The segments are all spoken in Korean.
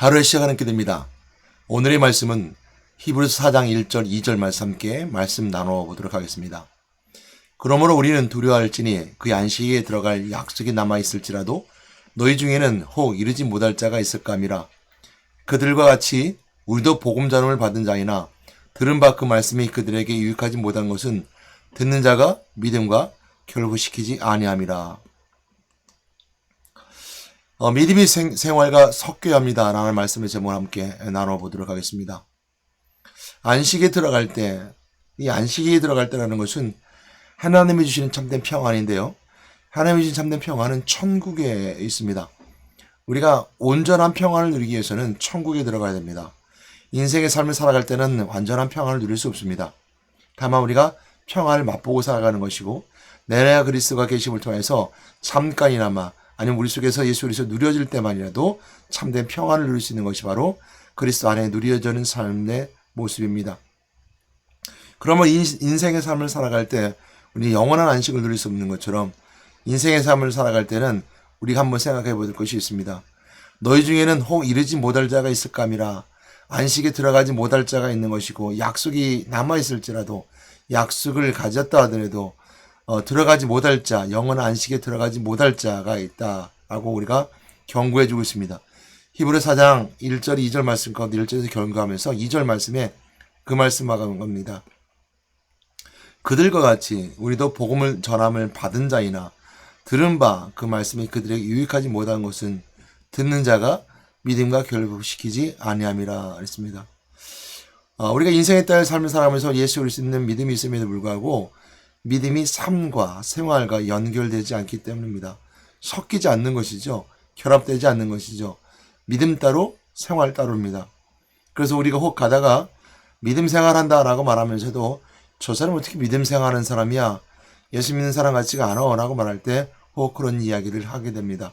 하루의 시작을 함께 됩니다. 오늘의 말씀은 히브리서 4장 1절 2절 말씀 함께 말씀 나눠보도록 하겠습니다. 그러므로 우리는 두려워할지니 그 안식에 들어갈 약속이 남아있을지라도 너희 중에는 혹 이르지 못할 자가 있을까 함이라. 그들과 같이 우리도 복음 전함을 받은 자이나 들은 바 그 말씀이 그들에게 유익하지 못한 것은 듣는 자가 믿음과 결부시키지 아니함이라. 믿음이 생활과 섞여야 합니다. 라는 말씀의 제목을 함께 나눠보도록 하겠습니다. 안식에 들어갈 때, 이 안식에 들어갈 때라는 것은 하나님이 주시는 참된 평안인데요. 하나님이 주신 참된 평안은 천국에 있습니다. 우리가 온전한 평안을 누리기 위해서는 천국에 들어가야 됩니다. 인생의 삶을 살아갈 때는 완전한 평안을 누릴 수 없습니다. 다만 우리가 평안을 맛보고 살아가는 것이고 내래야 그리스도가 계심을 통해서 잠깐이나마 아니면 우리 속에서 예수 그리스도 누려질 때만이라도 참된 평안을 누릴 수 있는 것이 바로 그리스도 안에 누려지는 삶의 모습입니다. 그러면 인생의 삶을 살아갈 때 우리 영원한 안식을 누릴 수 없는 것처럼 인생의 삶을 살아갈 때는 우리가 한번 생각해 볼 것이 있습니다. 너희 중에는 혹 이르지 못할 자가 있을까 함이라. 안식에 들어가지 못할 자가 있는 것이고 약속이 남아있을지라도 약속을 가졌다 하더라도 들어가지 못할 자, 영원한 안식에 들어가지 못할 자가 있다라고 우리가 경고해 주고 있습니다. 히브리서 4장 1절 2절 말씀 가운데 1절에서 경고하면서 2절 말씀에 그 말씀하는 겁니다. 그들과 같이 우리도 복음을 전함을 받은 자이나 들은 바 그 말씀이 그들에게 유익하지 못한 것은 듣는 자가 믿음과 결부시키지 아니함이라 했습니다. 우리가 인생의 딸 삶을 살아가면서 예수 그리스도 있는 믿음이 있음에도 불구하고 믿음이 삶과 생활과 연결되지 않기 때문입니다. 섞이지 않는 것이죠. 결합되지 않는 것이죠. 믿음 따로 생활 따로입니다. 그래서 우리가 혹 가다가 믿음 생활한다라고 말하면서도 저 사람 어떻게 믿음 생활하는 사람이야? 예수 믿는 사람 같지가 않아 라고 말할 때 혹 그런 이야기를 하게 됩니다.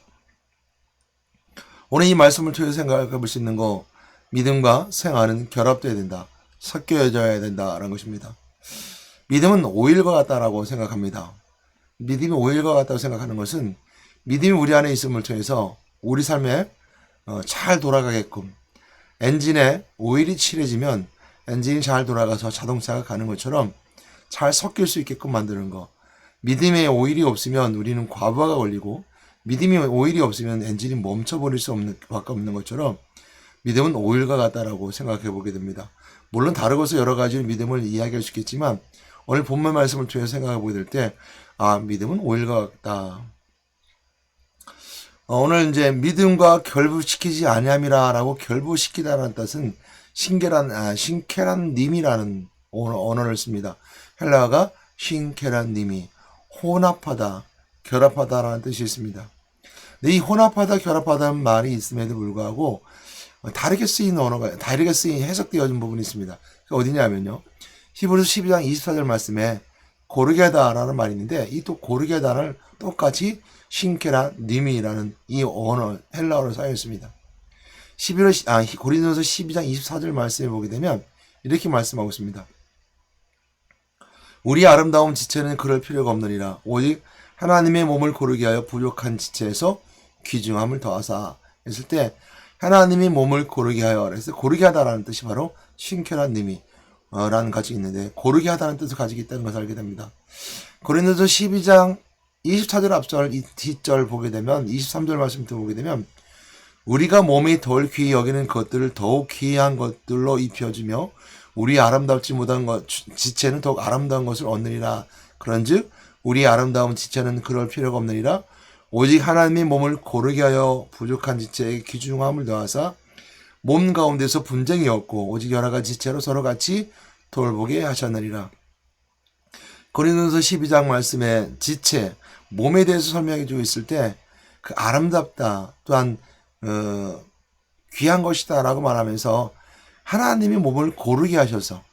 오늘 이 말씀을 통해서 생각해 볼 수 있는 거, 믿음과 생활은 결합되어야 된다. 섞여져야 된다라는 것입니다. 믿음은 오일과 같다라고 생각합니다. 믿음이 오일과 같다고 생각하는 것은 믿음이 우리 안에 있음을 통해서 우리 삶에 잘 돌아가게끔 엔진에 오일이 칠해지면 엔진이 잘 돌아가서 자동차가 가는 것처럼 잘 섞일 수 있게끔 만드는 거. 믿음에 오일이 없으면 우리는 과부하가 걸리고 믿음이 오일이 없으면 엔진이 멈춰버릴 수 없는 밖에 없는 것처럼 믿음은 오일과 같다라고 생각해 보게 됩니다. 물론 다르고서 여러 가지 믿음을 이야기할 수 있겠지만 오늘 본문 말씀을 통해서 생각해 보게 될 때 믿음은 오일과 같다. 오늘 이제 믿음과 결부시키지 아니함이라라고 결부시키다라는 뜻은 신케란 님이라는 언어를 씁니다. 헬라어가 신케란 님이 혼합하다, 결합하다라는 뜻이 있습니다. 근데 이 혼합하다, 결합하다는 말이 있음에도 불구하고 다르게 쓰인 언어가, 다르게 쓰인 해석되어진 부분이 있습니다. 어디냐면요. 히브리서 12장 24절 말씀에 고르게 하다라는 말이 있는데 이 또 고르게 하다를 똑같이 신케라 님이라는 이 언어, 헬라어로 사용했습니다. 고린도서 12장 24절 말씀에 보게 되면 이렇게 말씀하고 있습니다. 우리 아름다운 지체는 그럴 필요가 없느니라. 오직 하나님의 몸을 고르게 하여 부족한 지체에서 귀중함을 더하사 했을 때 하나님의 몸을 고르게 하여 그래서 고르게 하다라는 뜻이 바로 신케라 님이 라는 가지고 있는데 고르게 하다는 뜻을 가지고 있다는 것을 알게 됩니다. 고린도서 12장 24절 앞절 이 뒷절 보게 되면 23절 말씀부터 보게 되면 우리가 몸이 덜 귀히 여기는 것들을 더욱 귀한 것들로 입혀주며 우리 아름답지 못한 것 지체는 더욱 아름다운 것을 얻느니라. 그런즉 우리 아름다운 지체는 그럴 필요가 없느니라. 오직 하나님의 몸을 고르게 하여 부족한 지체에게 귀중함을 더하사 몸 가운데서 분쟁이 없고 오직 여러 가지 지체로 서로 같이 돌보게 하셨느니라. 고린도서 12장 말씀에 지체, 몸에 대해서 설명해 주고 있을 때 그 아름답다 또한 귀한 것이다 라고 말하면서 하나님이 몸을 고르게 하셔서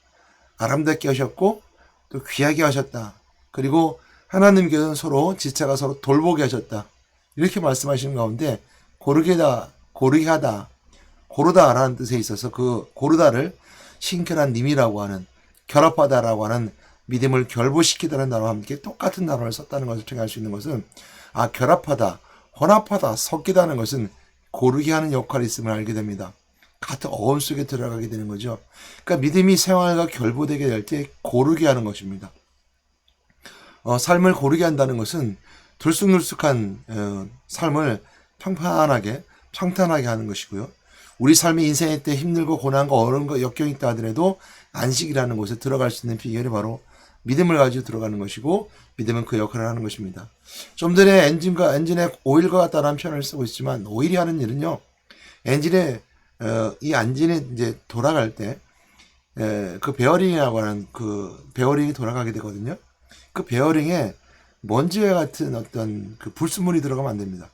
아름답게 하셨고 또 귀하게 하셨다. 그리고 하나님께서는 서로 지체가 서로 돌보게 하셨다. 이렇게 말씀하시는 가운데 고르게 하다, 고르다라는 뜻에 있어서 그 고르다를 신케란 님이라고 하는 결합하다라고 하는 믿음을 결부시키다는 단어와 함께 똑같은 단어를 썼다는 것을 통해 알 수 있는 것은 결합하다, 혼합하다, 섞이다는 것은 고르게 하는 역할이 있음을 알게 됩니다. 같은 어음 속에 들어가게 되는 거죠. 그러니까 믿음이 생활과 결부되게 될 때 고르게 하는 것입니다. 삶을 고르게 한다는 것은 들쑥날쑥한 삶을 평탄하게 하는 것이고요. 우리 삶의 인생의 때 힘들고 고난과 어려운 거 역경이 있다 하더라도 안식이라는 곳에 들어갈 수 있는 비결이 바로 믿음을 가지고 들어가는 것이고, 믿음은 그 역할을 하는 것입니다. 좀 전에 엔진에 오일과 같다라는 표현을 쓰고 있지만, 오일이 하는 일은요, 이 엔진이 이제 돌아갈 때, 그 베어링이라고 하는 그 베어링이 돌아가게 되거든요. 그 베어링에 먼지와 같은 어떤 그 불순물이 들어가면 안 됩니다.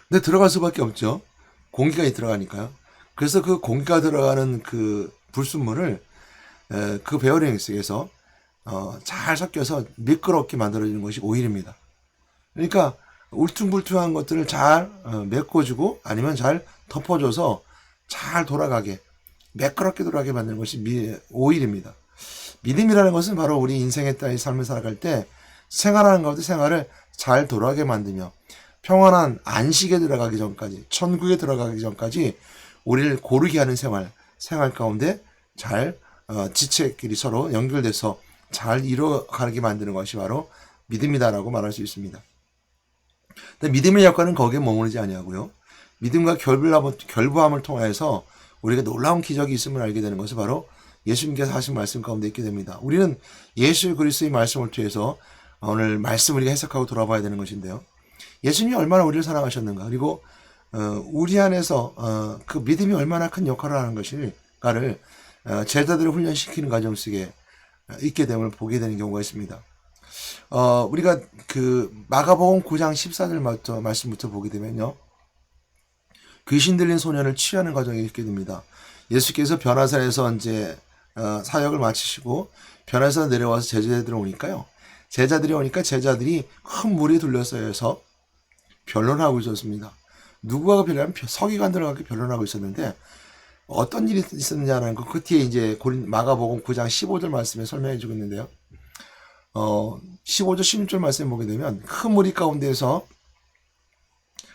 근데 들어갈 수밖에 없죠. 공기가 들어가니까요. 그래서 그 공기가 들어가는 그 불순물을 그 베어링 속에서 잘 섞여서 미끄럽게 만들어주는 것이 오일입니다. 그러니까 울퉁불퉁한 것들을 잘 메꿔주고 아니면 잘 덮어줘서 잘 돌아가게, 매끄럽게 돌아가게 만드는 것이 오일입니다. 믿음이라는 것은 바로 우리 인생의 따위 삶을 살아갈 때 생활하는 가운데 생활을 잘 돌아가게 만들며 평안한 안식에 들어가기 전까지, 천국에 들어가기 전까지 우리를 고르게 하는 생활 가운데 잘 지체끼리 서로 연결돼서 잘 이루어가게 만드는 것이 바로 믿음이다라고 말할 수 있습니다. 근데 믿음의 역할은 거기에 머무르지 아니하고요. 믿음과 결부함을 통해서 우리가 놀라운 기적이 있음을 알게 되는 것은 바로 예수님께서 하신 말씀 가운데 있게 됩니다. 우리는 예수 그리스도의 말씀을 통해서 오늘 말씀 우리가 해석하고 돌아봐야 되는 것인데요. 예수님이 얼마나 우리를 사랑하셨는가, 그리고 우리 안에서 그 믿음이 얼마나 큰 역할을 하는 것인가를 제자들을 훈련시키는 과정 속에 있게 됨을 보게 되는 경우가 있습니다. 우리가 그 마가복음 9장 14절 말씀부터 보게 되면요, 귀신 들린 소년을 치유하는 과정이 있게 됩니다. 예수께서 변화산에서 이제 사역을 마치시고 변화산 내려와서 제자들이 오니까 제자들이 큰 물에 둘러싸여서 변론하고 있었습니다. 누구가 변론하면 서기관들과 변론하고 있었는데, 어떤 일이 있었느냐는 그 뒤에 이제 마가복음 9장 15절 말씀에 설명해 주고 있는데요. 15절 16절 말씀을 보게 되면, 큰 무리 가운데에서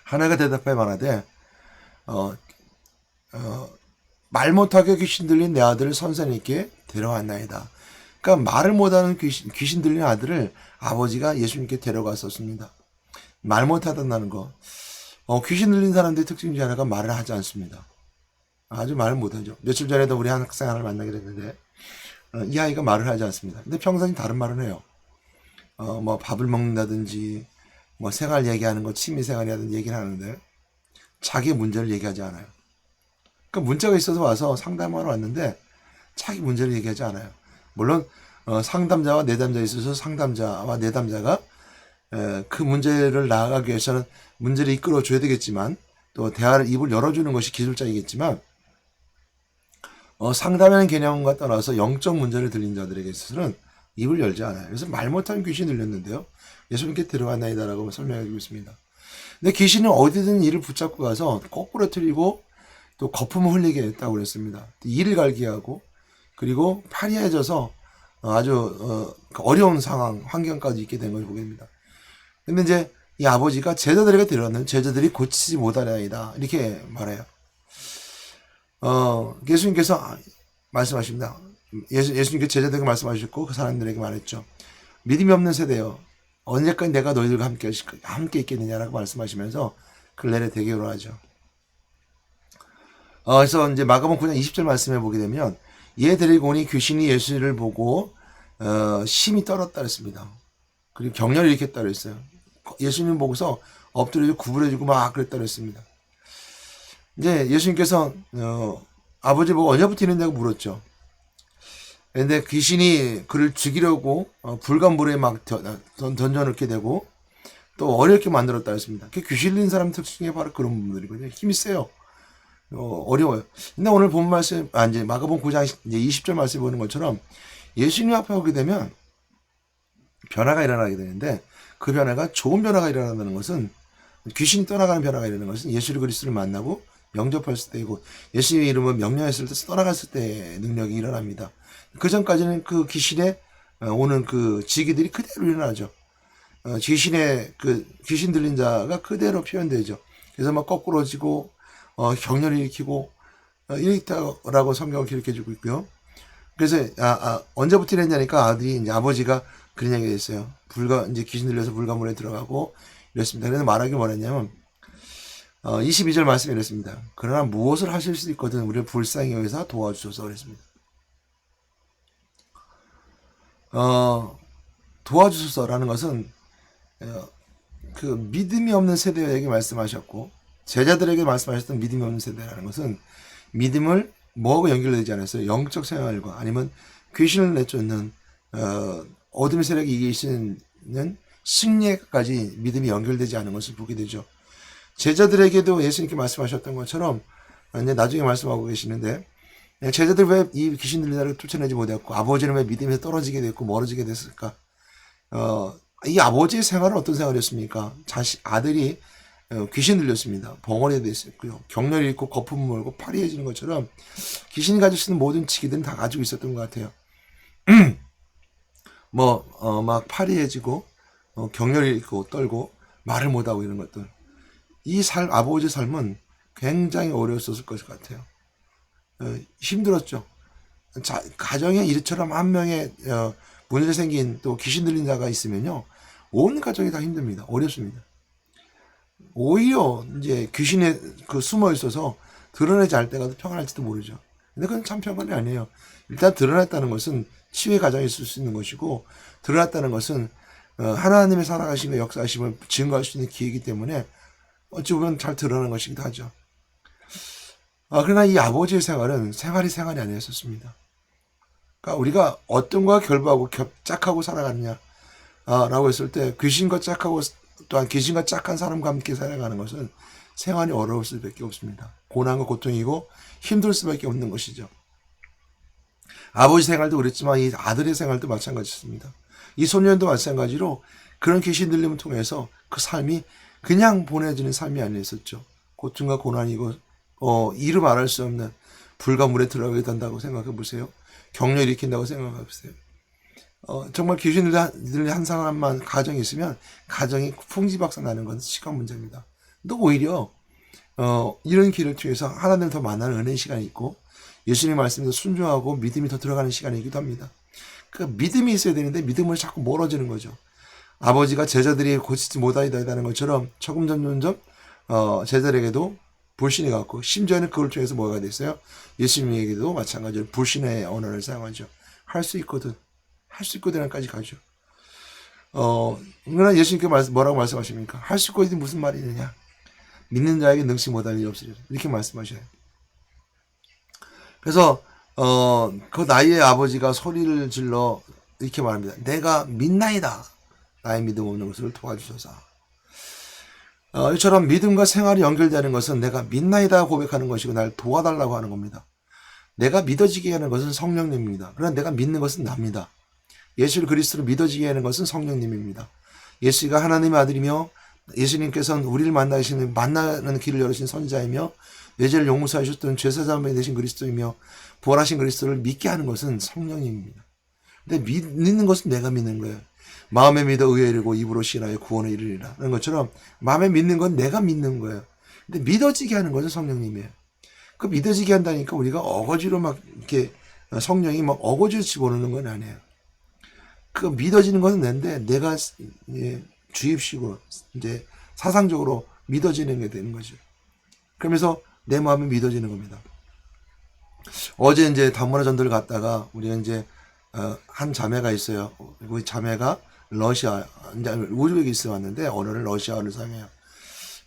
하나가 대답해 말하되 말 못하게 귀신 들린 내 아들을 선생님께 데려왔나이다. 그러니까 말을 못하는 귀신 들린 아들을 아버지가 예수님께 데려갔었습니다. 말 못하다는 거. 귀신 들린 사람들의 특징 중에 하나가 말을 하지 않습니다. 아주 말을 못하죠. 며칠 전에도 우리 한 학생 하나를 만나게 됐는데, 이 아이가 말을 하지 않습니다. 근데 평소에 다른 말은 해요. 뭐 밥을 먹는다든지, 뭐 생활 얘기하는 거, 취미 생활이라든지 얘기를 하는데, 자기 문제를 얘기하지 않아요. 그 문제가 있어서 와서 상담하러 왔는데, 자기 문제를 얘기하지 않아요. 물론 상담자와 내담자에 있어서 상담자와 내담자가 그 문제를 나아가기 위해서는 문제를 이끌어줘야 되겠지만, 또 대화를 입을 열어주는 것이 기술자이겠지만, 상담하는 개념과 떠나서 영적 문제를 들린 자들에게 있어서는 입을 열지 않아요. 그래서 말 못하는 귀신이 들렸는데요, 예수님께 들어왔나이다라고 설명하고 있습니다. 근데 귀신은 어디든 이를 붙잡고 가서 거꾸로 틀리고 또 거품을 흘리게 했다고 그랬습니다. 이를 갈게 하고, 그리고 파리해져서 아주 어려운 환경까지 있게 된 걸 보게 됩니다. 근데 이제 이 아버지가 제자들에게 데려왔는데 제자들이 고치지 못하리이다, 이렇게 말해요. 예수님께서 말씀하십니다. 예수님께서 제자들에게 말씀하셨고 그 사람들에게 말했죠. 믿음이 없는 세대여, 언제까지 내가 너희들과 함께 있겠느냐라고 말씀하시면서 그를 내려 대교로 하죠. 그래서 이제 마가복음 9장 20절 말씀해 보게 되면, 얘 데리고 오니 귀신이 예수를 보고 심히 떨었다 그랬습니다. 그리고 격렬히 일으켰다 그랬어요. 예수님 보고서 엎드려지고 구부려지고 막 그랬다 그랬습니다. 이제 예수님께서 아버지 보고 언제부터 이랬냐고 물었죠. 근데 귀신이 그를 죽이려고 불간 물에 막 던져넣게 되고 또 어렵게 만들었다 했습니다. 귀신 들린 사람 특징이 바로 그런 부분들이거든요. 힘이 세요. 어려워요. 근데 오늘 본 말씀, 이제 마가복음 9장 이제 20절 말씀 보는 것처럼 예수님 앞에 오게 되면 변화가 일어나게 되는데, 그 변화가 좋은 변화가 일어난다는 것은, 귀신이 떠나가는 변화가 일어나는 것은 예수 그리스도를 만나고 영접했을 때이고, 예수님의 이름을 명령했을 때 떠나갔을 때 능력이 일어납니다. 그 전까지는 그 귀신에 오는 그 지기들이 그대로 일어나죠. 귀신 들린 자가 그대로 표현되죠. 그래서 막 거꾸러지고 격렬히 일으키고 이랬다라고 성경을 기록해주고 있고요. 그래서 언제부터 이랬냐니까 아들이 이제 아버지가 그런 얘기가 있어요. 이제 귀신 들려서 불가문에 들어가고 이랬습니다. 그래서 말하기 뭐랬냐면 22절 말씀이 이랬습니다. 그러나 무엇을 하실 수 있거든 우리를 불쌍히 여기서 도와주소서 그랬습니다. 도와주소서라는 것은 그 믿음이 없는 세대에게 말씀하셨고 제자들에게 말씀하셨던 믿음이 없는 세대라는 것은 믿음을 뭐하고 연결되지 않았어요. 영적 생활과 아니면 귀신을 내쫓는 어둠의 세력이 이기시는 승리에까지 믿음이 연결되지 않은 것을 보게 되죠. 제자들에게도 예수님께 말씀하셨던 것처럼 이제 나중에 말씀하고 계시는데 제자들 왜 이 귀신 들린 자를 쫓아내지 못했고 아버지는 왜 믿음에서 떨어지게 됐고 멀어지게 됐을까? 이 아버지의 생활은 어떤 생활이었습니까? 아들이 귀신 들렸습니다. 벙어리가 됐었고요. 경련이 잃고 거품 물고 파리해지는 것처럼 귀신이 가질 수 있는 모든 치기들은 다 가지고 있었던 것 같아요. 막 파리해지고 경련이 잃고 떨고 말을 못하고 이런 것들. 이 아버지의 삶은 굉장히 어려웠을 것 같아요. 힘들었죠. 가정에 이처럼 한 명의 문제 생긴 또 귀신 들린 자가 있으면요. 온 가정이 다 힘듭니다. 어렵습니다. 오히려 이제 귀신에 숨어 있어서 드러내지 않을 때가 더 평안할지도 모르죠. 근데 그건 참 평안이 아니에요. 일단 드러났다는 것은 치유의 과정이 있을 수 있는 것이고 드러났다는 것은 하나님의 살아가신 것 역사하심을 증거할 수 있는 기회이기 때문에 어찌 보면 잘 드러나는 것이기도 하죠. 그러나 이 아버지의 생활이 아니었습니다. 그러니까 우리가 어떤 거와 결부하고 짝하고 살아가느냐 라고 했을 때 귀신과 짝하고 또한 귀신과 짝한 사람과 함께 살아가는 것은 생활이 어려울 수밖에 없습니다. 고난과 고통이고 힘들 수밖에 없는 것이죠. 아버지 생활도 그랬지만 이 아들의 생활도 마찬가지입니다. 이 소년도 마찬가지로 그런 귀신 들림을 통해서 그 삶이 그냥 보내지는 삶이 아니었었죠. 고통과 고난이고 이루 말할 수 없는 불과 물에 들어가게 된다고 생각해 보세요. 격려 일으킨다고 생각해 보세요. 정말 귀신 들린 한 사람만 가정이 있으면 가정이 풍지박산 나는 건 시간 문제입니다. 또 오히려 이런 길을 통해서 하나님을 더 만나는 은혜의 시간이 있고 예수님의 말씀에서 순종하고 믿음이 더 들어가는 시간이기도 합니다. 그 믿음이 있어야 되는데 믿음을 자꾸 멀어지는 거죠. 아버지가 제자들이 고치지 못하다는 것처럼 점점 제자들에게도 불신이 갔고 심지어는 그걸 통해서 뭐가 됐어요? 예수님에게도 마찬가지로 불신의 언어를 사용하죠. 할 수 있거든까지 가죠. 그러나 예수님께 뭐라고 말씀하십니까? 할 수 있거든 무슨 말이느냐? 믿는 자에게 능치 못할 일이 없으리라. 이렇게 말씀하셔요. 그래서 그 나이의 아버지가 소리를 질러 이렇게 말합니다. 내가 믿나이다. 나의 믿음 없는 것을 도와주소서. 이처럼 믿음과 생활이 연결되는 것은 내가 믿나이다 고백하는 것이고 날 도와달라고 하는 겁니다. 내가 믿어지게 하는 것은 성령님입니다. 그러나 내가 믿는 것은 납니다. 예수 그리스도를 믿어지게 하는 것은 성령님입니다. 예수가 하나님의 아들이며 예수님께서는 우리를 만나는 길을 열으신 선지자이며 내 죄를 용서하셨던 죄사함이 되신 그리스도이며 부활하신 그리스도를 믿게 하는 것은 성령님입니다. 근데 믿는 것은 내가 믿는 거예요. 마음에 믿어 의에 이르고 입으로 신하여 구원에 이르리라. 그런 것처럼 마음에 믿는 건 내가 믿는 거예요. 근데 믿어지게 하는 것은 성령님이에요. 그 믿어지게 한다니까 우리가 어거지로 막 이렇게 성령이 막 어거지로 집어넣는 건 아니에요. 그 믿어지는 것은 내인데 내가 주입식으로 이제 사상적으로 믿어지는 게 되는 거죠. 그러면서 내 마음이 믿어지는 겁니다. 어제 이제 다문화 전도를 갔다가 우리가 이제 한 자매가 있어요. 그 자매가 러시아 이제 우즈베키스탄 왔는데 언어를 러시아어를 사용해요.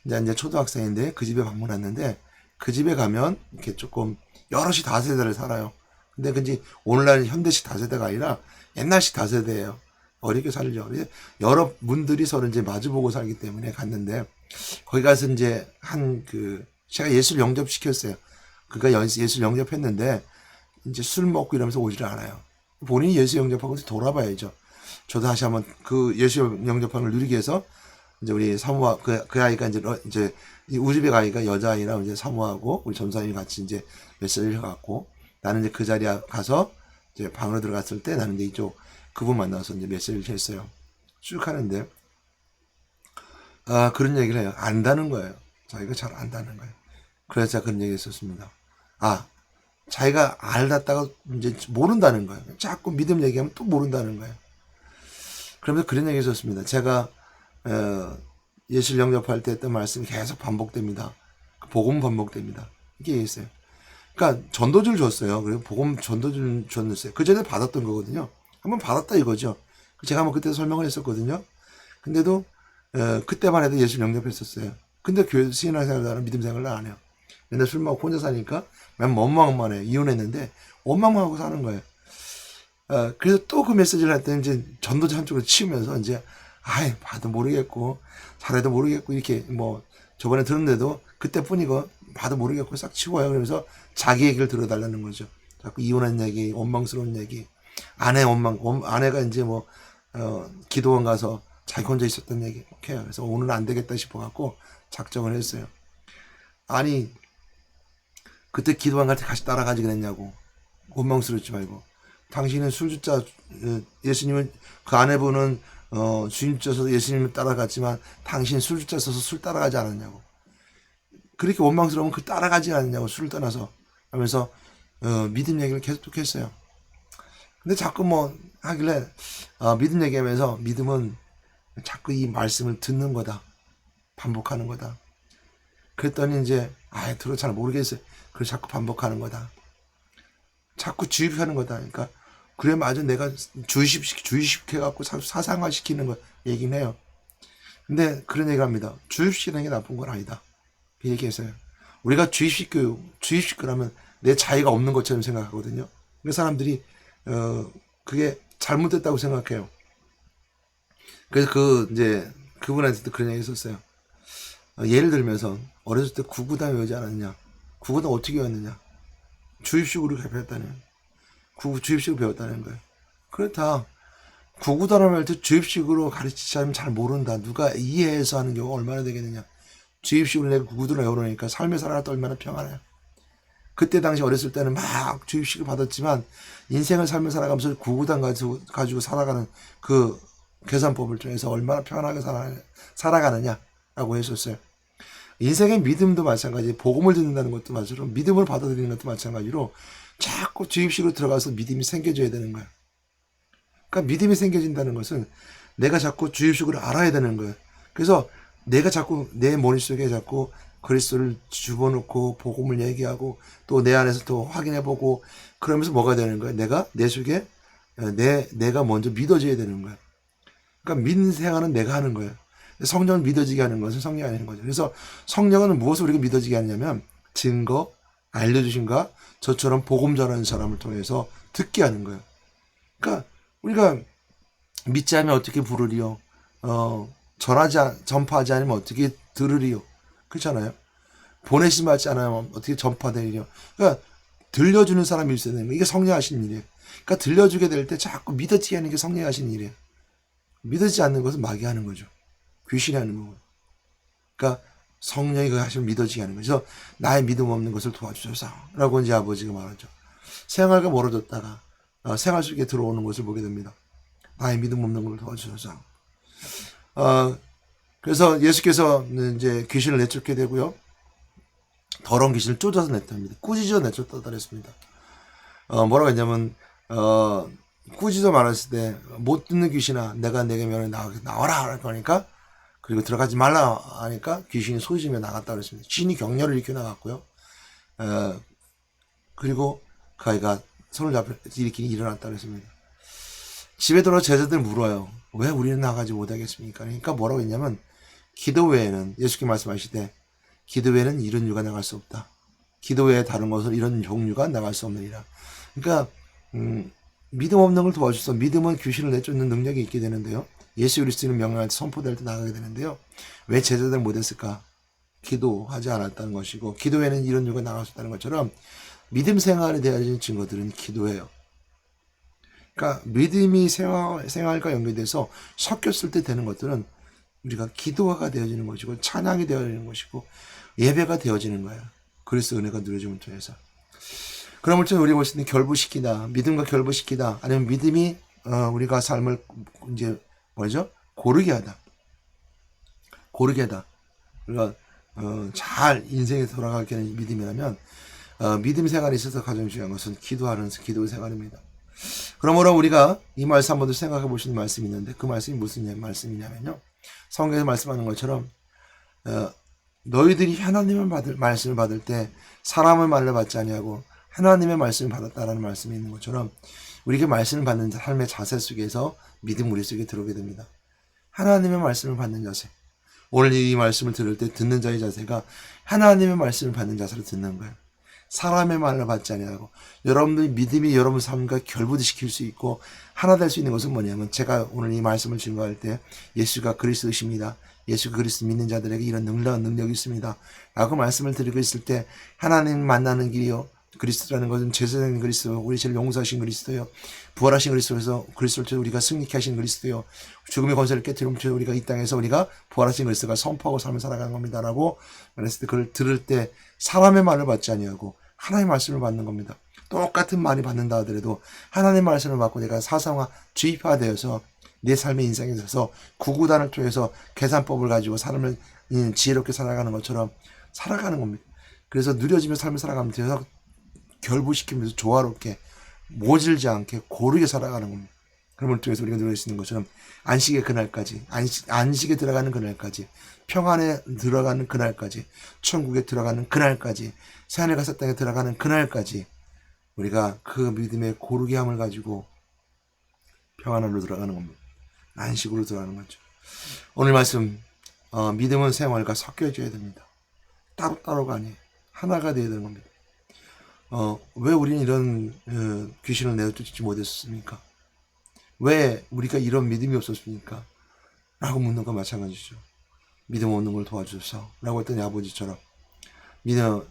이제 초등학생인데 그 집에 방문했는데 그 집에 가면 이렇게 조금 여럿이 다세대를 살아요. 근데 그지 오늘날 현대식 다세대가 아니라 옛날식 다세대예요. 어렵게 살죠. 여러 분들이 서로 이제 마주보고 살기 때문에 갔는데 거기 가서 이제 제가 예수를 영접시켰어요. 그가 예수를 영접했는데 이제 술 먹고 이러면서 오지를 않아요. 본인이 예수 영접하고 돌아봐야죠. 저도 다시 한번 그 예수 영접하는 걸 누리기 위해서 이제 우리 사모하 그 아이가 이제 이 우즈벡 아이가 여자아이랑 이제 사모하고 우리 전사님이 같이 이제 메시지를 해갖고 나는 이제 그 자리에 가서 이제 방으로 들어갔을 때 나는 이제 이쪽 그분 만나서 이제 메시지를 했어요. 쭉 하는데 그런 얘기를 해요. 안다는 거예요. 자기가 잘 안다는 거예요. 그래서 제가 그런 얘기 했었습니다. 자기가 알았다가 이제 모른다는 거예요. 자꾸 믿음 얘기하면 또 모른다는 거예요. 그러면서 그런 얘기 있었습니다. 제가 예술 영접할 때 했던 말씀이 계속 반복됩니다. 복음 반복됩니다. 이게 있어요. 그러니까 전도주를 줬어요. 그리고 복음 전도주를 줬어요. 그 전에 받았던 거거든요. 한번 받았다 이거죠. 제가 한번 그때 설명을 했었거든요. 근데도 그때만 해도 예수 영접했었어요. 근데 교회 신앙생활을 믿음 생활을 안 해요. 맨날 술 먹고 혼자 사니까 맨 원망만 해요. 이혼했는데 원망만 하고 사는 거예요. 그래서 또 그 메시지를 했더니 이제 전도자 한쪽으로 치우면서 이제 봐도 모르겠고 잘해도 모르겠고 이렇게 뭐 저번에 들었는데도 그때뿐이고 봐도 모르겠고 싹 치워요. 그러면서 자기 얘기를 들어달라는 거죠. 자꾸 이혼한 얘기, 원망스러운 얘기, 아내가 이제 뭐 기도원 가서 자기 혼자 있었던 얘기 이렇게 해요. 그래서 오늘은 안 되겠다 싶어갖고 작정을 했어요. 아니 그때 기도원 갈 때 같이 따라가지 그랬냐고. 원망스럽지 말고. 당신은 술주자 예수님은 그 아내분은 주임자서 예수님을 따라갔지만 당신 술주자 써서 술 따라가지 않았냐고. 그렇게 원망스러우면 그 따라가지 않았냐고. 술을 떠나서 하면서 믿음 얘기를 계속 했어요. 근데 자꾸 뭐 하길래 믿음 얘기하면서 믿음은 자꾸 이 말씀을 듣는 거다. 반복하는 거다. 그랬더니 이제 들어 잘 모르겠어요. 그래서 자꾸 반복하는 거다. 자꾸 주입하는 거다. 그러니까 그래 맞아 내가 주입시켜갖고 사상화시키는 거 얘기는 해요. 근데 그런 얘기를 합니다. 주입시키는 게 나쁜 건 아니다. 그 얘기했어요. 우리가 주입시키려면 내 자유가 없는 것처럼 생각하거든요. 그 사람들이 그게 잘못됐다고 생각해요. 그래서 이제 그분한테도 그런 얘기 했었어요. 예를 들면서 어렸을 때 구구단 외우지 않았냐? 구구단 어떻게 외웠느냐? 주입식으로 배웠다는 주입식으로 배웠다는 거예요. 그렇다. 구구단을 할 때 주입식으로 가르치지 않으면 잘 모른다. 누가 이해해서 하는 경우가 얼마나 되겠느냐. 주입식으로 내가 구구단을 외우려니까 삶의 살아갈 때 얼마나 평안해요. 그때 당시 어렸을 때는 막 주입식을 받았지만 인생을 삶을 살아가면서 구구단 가지고 살아가는 그 계산법을 통해서 얼마나 편하게 살아가느냐라고 했었어요. 인생의 믿음도 마찬가지, 복음을 듣는다는 것도 마찬가지로 믿음을 받아들이는 것도 마찬가지로 자꾸 주입식으로 들어가서 믿음이 생겨져야 되는 거예요. 그러니까 믿음이 생겨진다는 것은 내가 자꾸 주입식으로 알아야 되는 거예요. 그래서 내가 자꾸 내 머릿속에 자꾸 그리스도를 집어넣고 복음을 얘기하고 또 내 안에서 또 확인해보고 그러면서 뭐가 되는 거예요? 내가 내 속에 내가 먼저 믿어져야 되는 거예요. 그러니까 믿는 생활은 내가 하는 거예요. 성령을 믿어지게 하는 것은 성령이 아닌 거죠. 그래서 성령은 무엇을 우리가 믿어지게 하냐면 증거, 알려주신가 저처럼 복음 전하는 사람을 통해서 듣게 하는 거예요. 그러니까 우리가 믿지 않으면 어떻게 부르리요? 전파하지 않으면 어떻게 들으리요? 그렇잖아요. 보내심 받지 않으면 어떻게 전파되리요? 그러니까 들려주는 사람이 있어야 되는 거예요. 이게 성령 하시는 일이에요. 그러니까 들려주게 될 때 자꾸 믿어지게 하는 게 성령 하시는 일이에요. 믿어지지 않는 것은 마귀 하는 거죠. 귀신이 하는 거고. 그러니까 성령이 그 하시면 믿어지게 하는 거죠. 그래서 나의 믿음 없는 것을 도와주소서 라고 이제 아버지가 말하죠. 생활과 멀어졌다가 생활 속에 들어오는 것을 보게 됩니다. 나의 믿음 없는 것을 도와주소서. 그래서 예수께서 이제 귀신을 내쫓게 되고요. 더러운 귀신을 쫓아서 냈답니다. 꾸짖어 내쫓다 그랬습니다. 뭐라고 했냐면 꾸짖어 말했을 때 못 듣는 귀신아 내가 내게 면에 나와라 그러니까 그리고 들어가지 말라 하니까 귀신이 소리지며 나갔다 그랬습니다. 신이 격렬을 일으켜 나갔고요. 그리고 그 아이가 손을 잡혀 일으키니 일어났다 그랬습니다. 집에 들어와 제자들 물어요. 왜 우리는 나가지 못하겠습니까? 그러니까 뭐라고 했냐면 기도 외에는 예수께 말씀하시되 기도 외에는 이런 유가 나갈 수 없다. 기도 외에 다른 것은 이런 종류가 나갈 수 없느니라. 그러니까 믿음 없는 걸 도와주셔서 믿음은 귀신을 내쫓는 능력이 있게 되는데요. 예수 그리스도는 명령할 때 선포될 때 나가게 되는데요. 왜 제자들 못했을까? 기도하지 않았다는 것이고 기도에는 이런 유가 나갈 수 없다는 것처럼 믿음 생활에 대한 증거들은 기도예요. 그러니까 믿음이 생활과 연결돼서 섞였을 때 되는 것들은 우리가 기도가 되어지는 것이고 찬양이 되어지는 것이고 예배가 되어지는 거예요. 그리스도 은혜가 누려짐을 통해서. 그러면 우리 볼 수 있는 결부시키다, 믿음과 결부시키다, 아니면 믿음이 우리가 삶을 이제 뭐죠? 고르게 하다. 고르게 하다. 우리가 잘 인생에 돌아가게 하는 믿음이라면 믿음 생활에 있어서 가장 중요한 것은 기도하는 기도 생활입니다. 그러므로 우리가 이 말씀 한번 더 생각해 보시는 말씀이 있는데 그 말씀이 무슨 말씀이냐면요. 성경에서 말씀하는 것처럼 너희들이 하나님의 말씀을 받을 때 사람의 말을 받지 아니하고 하나님의 말씀을 받았다라는 말씀이 있는 것처럼 우리가 말씀을 받는 삶의 자세 속에서 믿음 우리 속에 들어오게 됩니다. 하나님의 말씀을 받는 자세. 오늘 이 말씀을 들을 때 듣는 자의 자세가 하나님의 말씀을 받는 자세로 듣는 거예요. 사람의 말을 받지 아니하고 여러분들의 믿음이 여러분 삶과 결부시킬 수 있고 하나 될 수 있는 것은 뭐냐면 제가 오늘 이 말씀을 증거할 때 예수가 그리스도이십니다. 예수 그리스도 믿는 자들에게 이런 능력이 있습니다. 라고 말씀을 드리고 있을 때 하나님 만나는 길이요. 그리스도라는 것은 제사장인 그리스도, 우리 죄를 용서하신 그리스도요. 부활하신 그리스도에서 그리스도를 통해 우리가 승리케 하신 그리스도요. 죽음의 권세를 깨뜨리면 우리가 이 땅에서 우리가 부활하신 그리스도가 선포하고 삶을 살아가는 겁니다라고 말했을 때 그걸 들을 때 사람의 말을 받지 아니하고 하나님의 말씀을 받는 겁니다. 똑같은 말이 받는다 하더라도 하나님의 말씀을 받고 내가 사상화 주입화되어서 내 삶의 인생에 있어서 구구단을 통해서 계산법을 가지고 사람을 지혜롭게 살아가는 것처럼 살아가는 겁니다. 그래서 누려지며 삶을 살아가면 돼서 결부시키면서 조화롭게 모질지 않게 고르게 살아가는 겁니다. 그런 걸 통해서 우리가 누릴 수 있는 것처럼 안식의 그날까지 안식에 들어가는 그날까지 평안에 들어가는 그날까지 천국에 들어가는 그날까지 새하늘과 땅에 들어가는 그날까지 우리가 그 믿음의 고르게 함을 가지고 평안으로 들어가는 겁니다. 안식으로 들어가는 거죠. 오늘 말씀 믿음은 생활과 섞여져야 됩니다. 따로따로가 아니에요. 하나가 되어야 되는 겁니다. 왜 우리는 이런 귀신을 내어쫓지 못했습니까? 왜 우리가 이런 믿음이 없었습니까? 라고 묻는 건 마찬가지죠. 믿음 없는 걸 도와주셔서 라고 했더니 아버지처럼 믿음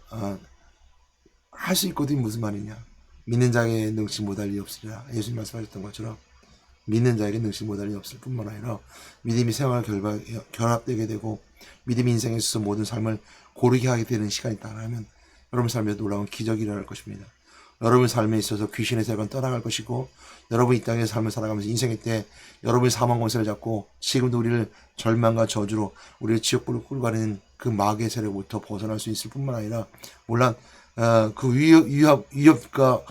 할 수 있거든 무슨 말이냐. 믿는 자에게 능치 못할 리 없으리라. 예수님 말씀하셨던 것처럼 믿는 자에게 능치 못할 리 없을 뿐만 아니라 믿음이 생활 결합되게 되고 믿음이 인생에 있어서 모든 삶을 고르게 하게 되는 시간이 있다면 여러분 삶에 놀라운 기적이 일어날 것입니다. 여러분 삶에 있어서 귀신의 세력은 떠나갈 것이고 여러분 이 땅의 삶을 살아가면서 인생의 때 여러분의 사망 권세를 잡고 지금도 우리를 절망과 저주로 우리를 지옥불로 끌고 가는 그 마귀의 세력부터 벗어날 수 있을 뿐만 아니라 물론 그 위협과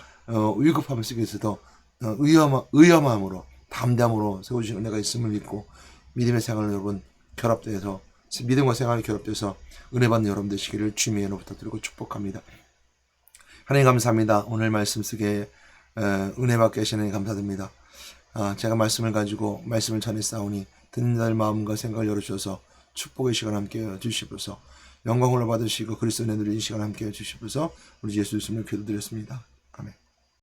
위급함 속에서도 의엄함으로 담대함으로 세워주신 은혜가 있음을 믿고 믿음의 생활을 여러분 결합돼서 믿음과 생활이 결합돼서 은혜 받는 여러분 되시기를 주님의 이름으로 부탁드리고 축복합니다. 하나님 감사합니다. 오늘 말씀 쓰게 은혜 받게 하시는 감사드립니다. 제가 말씀을 가지고 말씀을 전했사오니 듣는 자의 마음과 생각을 열어주셔서 축복의 시간 함께 해주시옵소서. 영광을 받으시고 그리스도 은혜 누리는 시간 함께 해주시옵소서. 우리 예수 이름으로 기도드렸습니다.